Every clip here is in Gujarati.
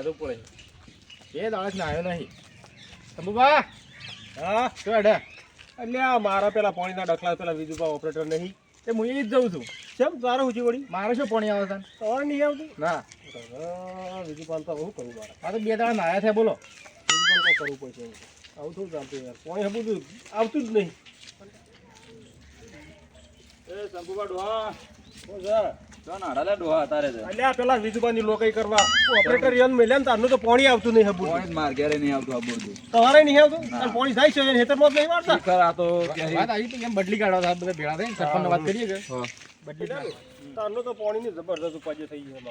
જવું પડે. એ દાડે ને આવ્યો નહીં. શંભુભા હા શું હેડે? એટલે આ મારા પેલા પાણીના ડખલા પેલા વિજુભા ઓપરેટર નહીં એ હું એ જ જઉં છું. કેમ તારે ઊંચી વળી? મારે શું પાણી આવે છે? તમારે નહીં આવતું? ના વિજુપાલ તો બહુ કરવું મારે. આ તો 2 દાડા નાયા છે બોલો. વિજુપાલ તો કરવું પડશે. આવું થોડું ચાલતું યાર. પાણી બધું આવતું જ નહીં. એ શંભુભા ડોહા શું છે? અલ્યા પેલા વિજુભાની લોકઈ કરવા ઓપરેટર યન મેલ્યા ને તારનું તો પાણી આવતું નહીં હબુર. પાણી માર ઘરે નહીં આવતું હબુર. તમારે નહીં આવતું? અને પાણી જાય છે હેતરમાં જ નહીં મારતા. આ તો વાત આવી તો એમ બદલી કાઢવા બધા ભેળા થઈને સરપંચને વાત કરીએ કે બદલી કાઢો. તારનું તો પાણીની જબરદસ્ત ઉપાજે થઈ ગઈ છે.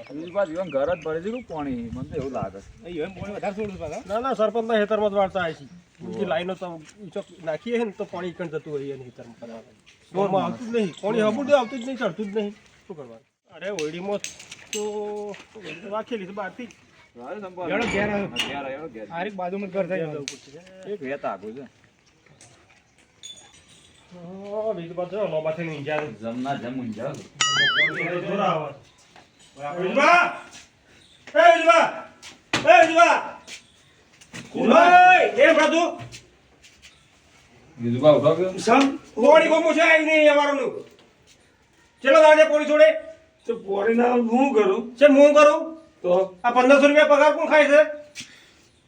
ઘર જ ભરે છે પાણી મને તો એવું લાગે છે. અહીં પાણી વધારે છોડું પાછા. ના ના સરપંચના હેતરમાં જ વાળતા આવી છે. બીજી લાઈનો તો નાખીએ ને તો પાણી કણ જતું હોય એની હેતરમાં. બોરમાં આવતું જ નહીં પાણી હબુર આવતું જ નહીં ચડતું જ નહીં. શું કરવાનું? અરે ઓયડીમાં તો રાખેલી છે બહારથી. બાજુમાં ઘર થઈ જવું પડશે. એક વેત આગું છે. બીજું પાછું લોબાથી નહીં જાય. જમના જમ ઊંઝા. વિજુભા ઉઠો ગયો. પોણી ગોમો છે આવી નહીં અમારું. ચલો દાડે પોણી છોડે તો પોણી ના હું કરું છે હું કરું તો આ 1500 રૂપિયા પગાર કોણ ખાય છે?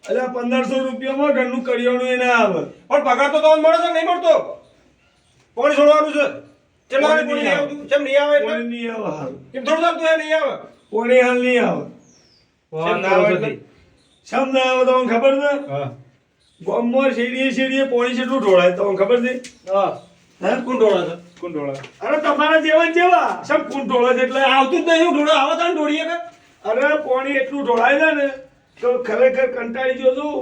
એટલે 1500 રૂપિયામાં ઘરનું કરિયાણું એ ના આવે. પણ પગાર તો તમને મળે છે નહીં મળતો? પોણી છોડવાનું છે. ચલો દાડે પોણી નહીં આવતું. કેમ નહીં આવે એટલે? પોણી નહીં આવે હાલ. કેમ થોડું ચાલતું હે નહીં આવે? પોણી હાલ નહીં આવે. કેમ ના આવે એટલે? શમ ના આવે તમને ખબર છે? ગામમાં શેરીએ પોણી કેટલું ઢોળાય તમને ખબર છે? હા કોણ ઢોળા છે? કોણ ઢોળા? અરે તમારા જેવા ને જેવા શમ કોણ ઢોળે છે એટલે આવતું જ નહીં. ઢોળા આવે તાને ઢોળીએ કે? અરે પોણી એટલું ઢોળાય છે ને તો ખરેખર કંટાળી ગયો છું.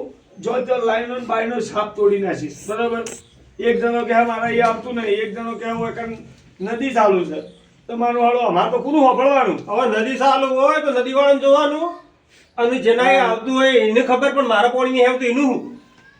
જો તો લાઈનો ને બાઈનો સાપ તોડી નાખીશ. બરાબર? એક જણો કહે મારે અહીંયા આવતું નહીં, એક જણો કહે હું એક નદી ચાલુ છે. તમારું હાલો અમારે તો કોનું સાંભળવાનું? હવે નદી ચાલુ હોય તો નદી વાળાને જોવાનું અને જેના આવતું હોય એને ખબર. પણ મારા પાણી નહીં આવતું એનું શું?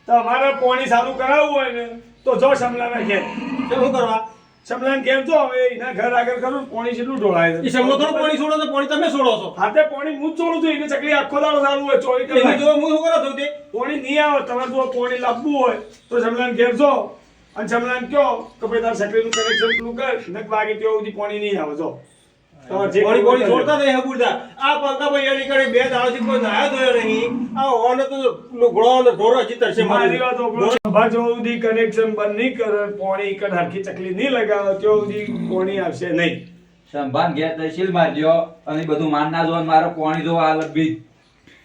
તમારે પોણી સારું કરાવવું હોય ને તો જો શમલાના ઘેર. શું કરવા? શમલાન ઘેર જો હવે એના ઘર આગળ કરું પોણી કેટલું ઢોળાય એ છે. સમલો થોડું પાણી છોડો તો પાણી તમે છોડો છો. હાથે પોણી હું જ છોડું છું. એને ચકલી આખો દાડો ચાલુ હોય 24 એને કલાક. જો હું શું કરો છું તે પોણી નહીં આવે. તમારે જો પોણી લાવવું હોય તો શમલાન ઘેર જો અને શમલાન કયો કે ભાઈ તાર ચકલીનું કનેક્શન પેલું કર નક વાગે ત્યાં સુધી પોણી નહીં આવે. જો તમારે જે પાણી પાણી છોડતા નહીં હબુરદા. આ પંકા ભાઈ એની કડે 2 દાડાથી કોઈ નાયા ધોયો નહીં. આ ઓને તો લુગડો અને ઢોરો હજી તરશે મારી વાત ઓગળો. સભા જો સુધી કનેક્શન બંધ નહીં કરે પોણી કન હરખી ચકલી નહીં લગાવે ત્યાં સુધી પોણી આવશે નહીં. સંભાન ઘેર તહેસીલ માર્યો અને બધું માન ના જોવાનું મારો પાણી જોવા અલગ બી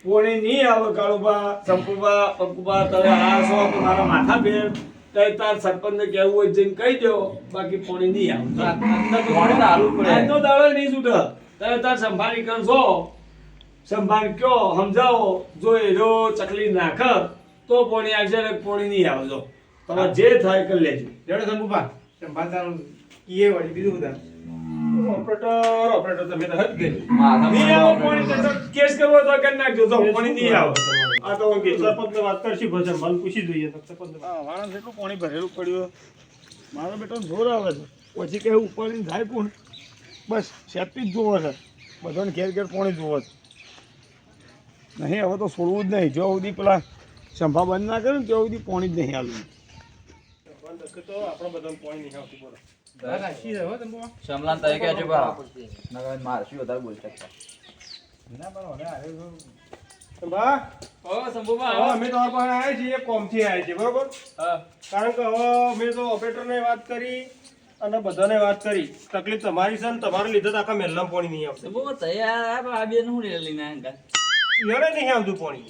પોણી નહીં આવે. કાળુબા સંપુબા પંકુબા તમે આ છો તો મારા માથા ફેર તાર સરપંચને કહેવું હોય જઈને કહી દો. બાકી પોણી નહીં આવે. પાણી તો હાલવું પડે. આજનો દાડો નહીં છૂટે. તમે તાર સંભાળી કરશો સંભાળ કયો સમજાવો જો એ જો ચકલી નાખ તો પોણી આવશે ને પોણી નહીં આવે. જો તમે જે થાય કરી લેજો. રેડો સંભુપા સંભાળતાનું કીએ વળી બીજું બધા ઓપરેટર તમે તો હદ ગઈ. નહીં આવે પોણી તો કેસ કરવો તો કરી નાખજો. જો પોણી નહીં આવે. આ તો કે સરપંચને વાત કરશી ભજન મને પૂછી જોઈએ તો સરપંચ વાળા એટલું પાણી ભરેલું પડ્યું. મારો બેટો જોર આવે છે. પછી કે ઉપાડીને જાય કોણ? બસ સેફટી જ જોવો છે. બધાને ઘેર ઘેર પાણી જોવો છે. નહીં હવે તો છોડવું જ નહીં. જો સુધી પેલા સંભા બંધ ના કરે ને ત્યાં સુધી પાણી જ નહીં હાલવું. તો આપણો બધાને પાણી નહીં આવતું બોલો. સમલાન તય કે છે બા નગર મારશું વધારે બોલતા સંભા અમે તમારા પાસે આવ્યા છીએ કોમથી આવ્યા છીએ બરોબર. કારણ કે હવે મેં તો ઓપરેટરને વાત કરી અને બધાને વાત કરી. તકલીફ તમારી છે ને તમારે લીધે તો આખા મહેલમાં પાણી નહીં આવતું. યાર નહીં આવતું પાણી.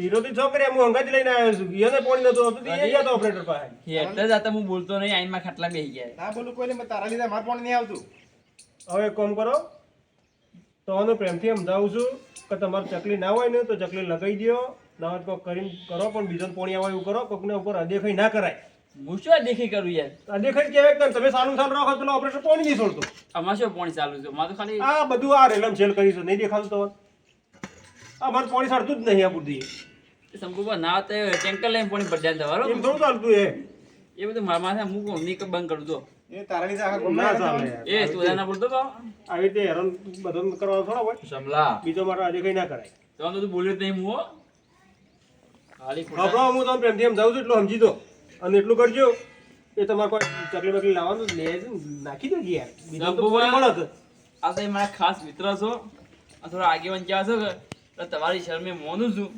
વિરોધી છોકરી હું અંગાજ લઈને આવ્યો છું. એને પાણી નતું આવતું એ ગયા હતા ઓપરેટર પાસે. હું બોલતો નહીં આઈમાં ખાટલા બેસી ગયા. ના બોલું કોઈ નહીં તારા લીધે મારે પાણી નહીં આવતું. હવે એક કામ કરો તમને પ્રેમથી સમજાવું છું કે તમારે ચકલી ના હોય ને તો ચકલી લગાવી દો. ના કોઈક કરીને કરો પણ બીજો પાણી આવે એવું કરો. કોકને ઉપર અદેખાઈ ના કરાય. હું શું દેખી કરું યાર? અદેખાઈ કહેવાય તમે સારું સારું રાખો પેલો ઓપરેટર પાણી નહીં છોડતો. આમાં શું પાણી ચાલુ છે? મારે તો ખાલી આ બધું આ રેલમ છેલ કરીશું નહીં દેખાતું તો આ મારે પાણી છાડતું જ નહીં. આ બુદ્ધિ સંપૂર્ણ ના ટેન્કર લઈને પાણી ભરજા તમારો એમ થોડું ચાલતું એ બધું મારા માથે મૂકો નહીં બંધ કરું તો એ તારા લીધે આખા ના ગામમાં ચાલે હેરાન યાર. એ તું એના બોલતો તો આવી રીતે હેરાન બધાને કરવાનું થોડા હોય સમલા બીજો મારો આજે કઈ ના કરાય તો તું બોલ્યો જ નહીં હું હો. ખાલી ખોટા આપણો હું તમને પ્રેમથી એમ જાઉં છું એટલું સમજી દો અને એટલું કરજો એ તમારે કોઈ ચકલી બકલી લાવવાનું લે છે ને, નાખી દો યાર બીજા તો જબ્બુ કોઈ મળે છે. આ તો મારા ખાસ મિત્ર છો આ થોડા આગેવાન ક્યાં છો કે તો તમારી શરમે મોનું છું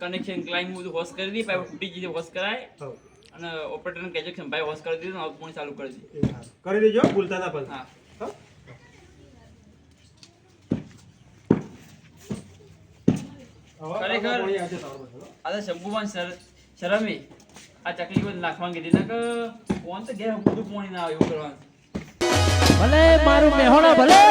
કનેક્શન ક્લાઇમ બધું હોશ કરી દી પાછું તૂટી જઈએ હોશ કરાય હઉ. અને ઓપરેટરને કહેજો કે ભાઈ હોશ કરી દીધું હવે ચાલુ કરી દે એ સારું. કરી દેજો ભૂલતા ના પછી હા હો? હવે ખરેખર. પાણી આજે તમારું બધું, હો. આ તો શંભુમાન શરમે આ ચકલી કોઈ નાખવાની કીધી ના કે ફોન તો ઘેર બધું પાણી ના આવે એવું કરવાનું ભલે મારું મેહોણા ભલે